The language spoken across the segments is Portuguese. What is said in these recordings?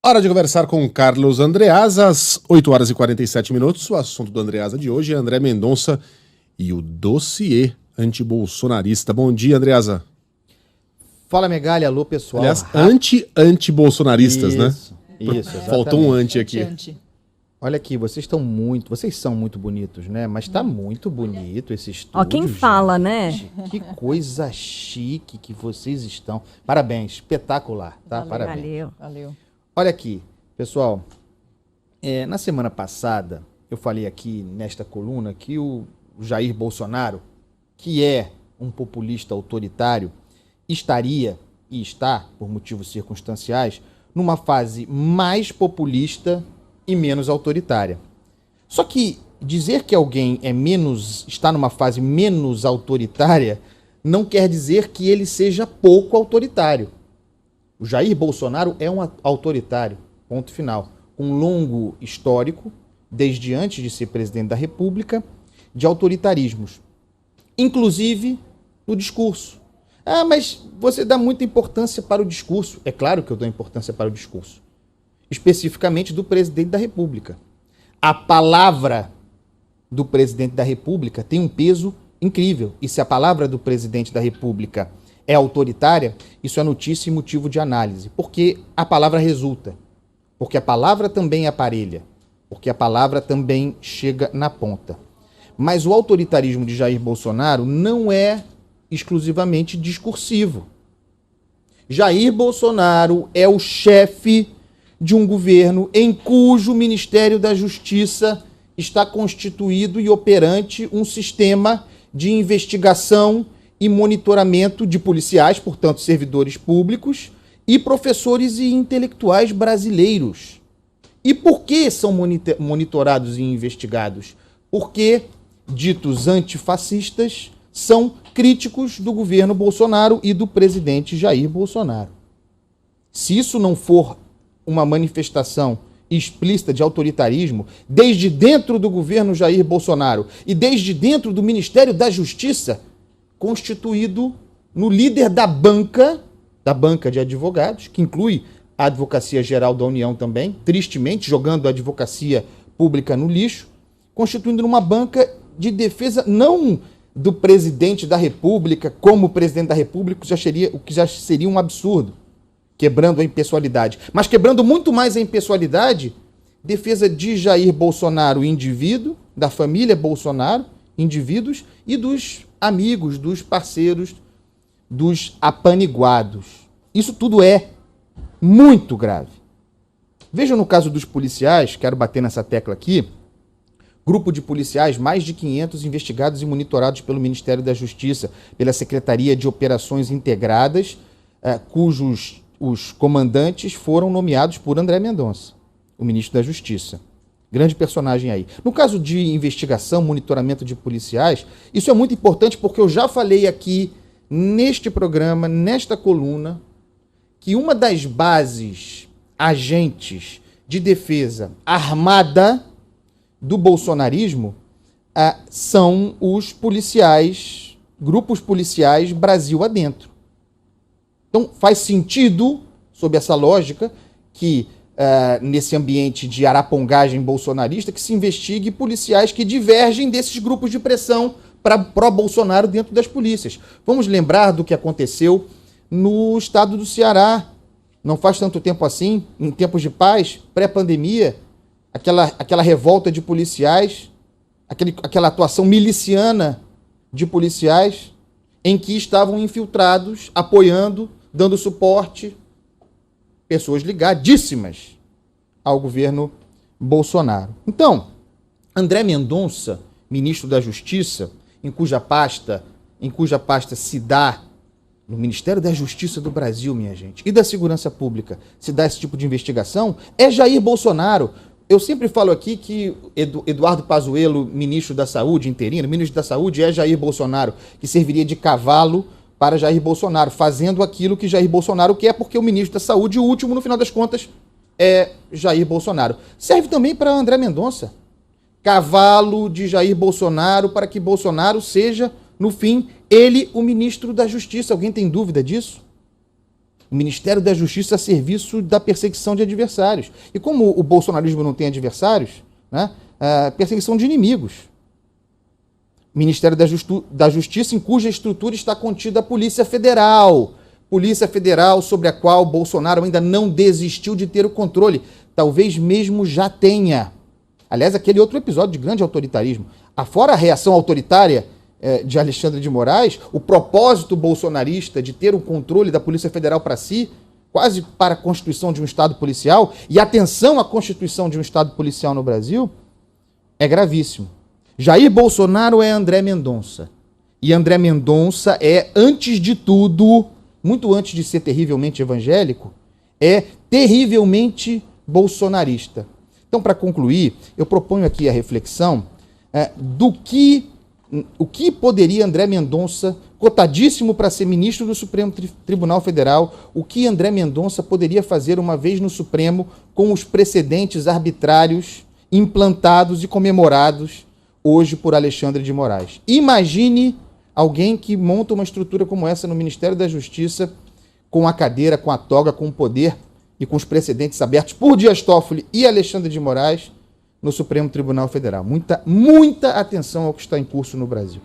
Hora de conversar com Carlos Andreasa, às 8 horas e 47 minutos. O assunto do Andreasa de hoje é André Mendonça e o dossiê antibolsonarista. Bom dia, Andreasa. Fala, Megali, alô, pessoal. Aliás, anti-bolsonaristas, né? Isso, Faltou um anti aqui. Olha aqui, vocês são muito bonitos, né? Mas tá muito bonito esse estúdio. Ó, quem fala, gente. né? Que coisa chique que vocês estão. Parabéns, espetacular, tá? Parabéns. Valeu. Olha aqui, pessoal, na semana passada eu falei aqui nesta coluna que o Jair Bolsonaro, que é um populista autoritário, estaria e está, por motivos circunstanciais, numa fase mais populista e menos autoritária. Só que dizer que alguém está numa fase menos autoritária não quer dizer que ele seja pouco autoritário. O Jair Bolsonaro é um autoritário, ponto final, com um longo histórico, desde antes de ser presidente da República, de autoritarismos, inclusive no discurso. Ah, mas você dá muita importância para o discurso. É claro que eu dou importância para o discurso, especificamente do presidente da República. A palavra do presidente da República tem um peso incrível, e se a palavra do presidente da República é autoritária, isso é notícia e motivo de análise, porque a palavra resulta, porque a palavra também aparelha, porque a palavra também chega na ponta. Mas o autoritarismo de Jair Bolsonaro não é exclusivamente discursivo. Jair Bolsonaro é o chefe de um governo em cujo Ministério da Justiça está constituído e operante um sistema de investigação e monitoramento de policiais, portanto, servidores públicos, e professores e intelectuais brasileiros. E por que são monitorados e investigados? Porque ditos antifascistas são críticos do governo Bolsonaro e do presidente Jair Bolsonaro. Se isso não for uma manifestação explícita de autoritarismo, desde dentro do governo Jair Bolsonaro e desde dentro do Ministério da Justiça, constituído no líder da banca de advogados, que inclui a Advocacia Geral da União também, tristemente jogando a advocacia pública no lixo, constituindo uma banca de defesa não do presidente da República como presidente da República, o que já seria um absurdo, quebrando a impessoalidade, mas quebrando muito mais a impessoalidade, defesa de Jair Bolsonaro, indivíduo, da família Bolsonaro, indivíduos, e dos amigos, dos parceiros, dos apaniguados. Isso tudo é muito grave. Vejam no caso dos policiais, quero bater nessa tecla aqui, grupo de policiais, mais de 500 investigados e monitorados pelo Ministério da Justiça, pela Secretaria de Operações Integradas, cujos os comandantes foram nomeados por André Mendonça, o ministro da Justiça. Grande personagem aí. No caso de investigação, monitoramento de policiais, isso é muito importante porque eu já falei aqui neste programa, nesta coluna, que uma das bases agentes de defesa armada do bolsonarismo são os policiais, grupos policiais Brasil adentro. Então faz sentido, sob essa lógica, que nesse ambiente de arapongagem bolsonarista, que se investigue policiais que divergem desses grupos de pressão pró-Bolsonaro dentro das polícias. Vamos lembrar do que aconteceu no estado do Ceará, não faz tanto tempo assim, em tempos de paz, pré-pandemia, aquela revolta de policiais, aquela atuação miliciana de policiais, em que estavam infiltrados, apoiando, dando suporte, pessoas ligadíssimas ao governo Bolsonaro. Então, André Mendonça, ministro da Justiça, em cuja pasta se dá, no Ministério da Justiça do Brasil, minha gente, e da Segurança Pública, se dá esse tipo de investigação, é Jair Bolsonaro. Eu sempre falo aqui que Eduardo Pazuello, ministro da Saúde, interino, ministro da Saúde, é Jair Bolsonaro, que serviria de cavalo para Jair Bolsonaro, fazendo aquilo que Jair Bolsonaro quer, porque o ministro da Saúde, o último, no final das contas, é Jair Bolsonaro. Serve também para André Mendonça. Cavalo de Jair Bolsonaro para que Bolsonaro seja, no fim, ele o ministro da Justiça. Alguém tem dúvida disso? O Ministério da Justiça a serviço da perseguição de adversários. E como o bolsonarismo não tem adversários, né, perseguição de inimigos. Ministério da Justiça, em cuja estrutura está contida a Polícia Federal. Polícia Federal sobre a qual Bolsonaro ainda não desistiu de ter o controle. Talvez mesmo já tenha. Aliás, aquele outro episódio de grande autoritarismo. Afora a reação autoritária de Alexandre de Moraes, o propósito bolsonarista de ter o controle da Polícia Federal para si, quase para a constituição de um Estado policial, e atenção à constituição de um Estado policial no Brasil, é gravíssimo. Jair Bolsonaro é André Mendonça. E André Mendonça é, antes de tudo, muito antes de ser terrivelmente evangélico, é terrivelmente bolsonarista. Então, para concluir, eu proponho aqui a reflexão o que poderia André Mendonça, cotadíssimo para ser ministro do Supremo Tribunal Federal, o que André Mendonça poderia fazer uma vez no Supremo com os precedentes arbitrários implantados e comemorados hoje por Alexandre de Moraes. Imagine alguém que monta uma estrutura como essa no Ministério da Justiça, com a cadeira, com a toga, com o poder e com os precedentes abertos por Dias Toffoli e Alexandre de Moraes no Supremo Tribunal Federal. Muita atenção ao que está em curso no Brasil.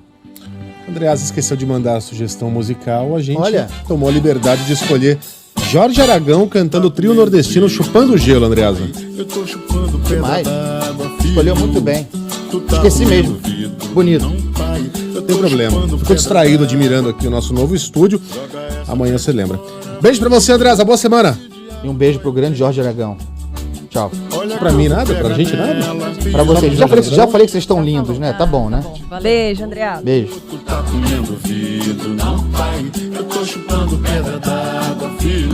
Andreasa esqueceu de mandar a sugestão musical, a gente tomou a liberdade de escolher Jorge Aragão cantando o trio nordestino Chupando o Gelo, Andreasa. Demais. Escolheu muito bem. Esqueci mesmo. Bonito. Não tem problema. Ficou distraído admirando aqui o nosso novo estúdio. Amanhã você lembra. Beijo pra você, Andreasa. Boa semana. E um beijo pro grande Jorge Aragão. Tchau. Pra mim nada? Pra gente nada? Pra vocês. Já falei que vocês estão lindos, né? Tá bom, né? Beijo, Andreasa. Beijo. Tu tá comendo vidro, não pai. Eu tô chupando pedra d'água, filho.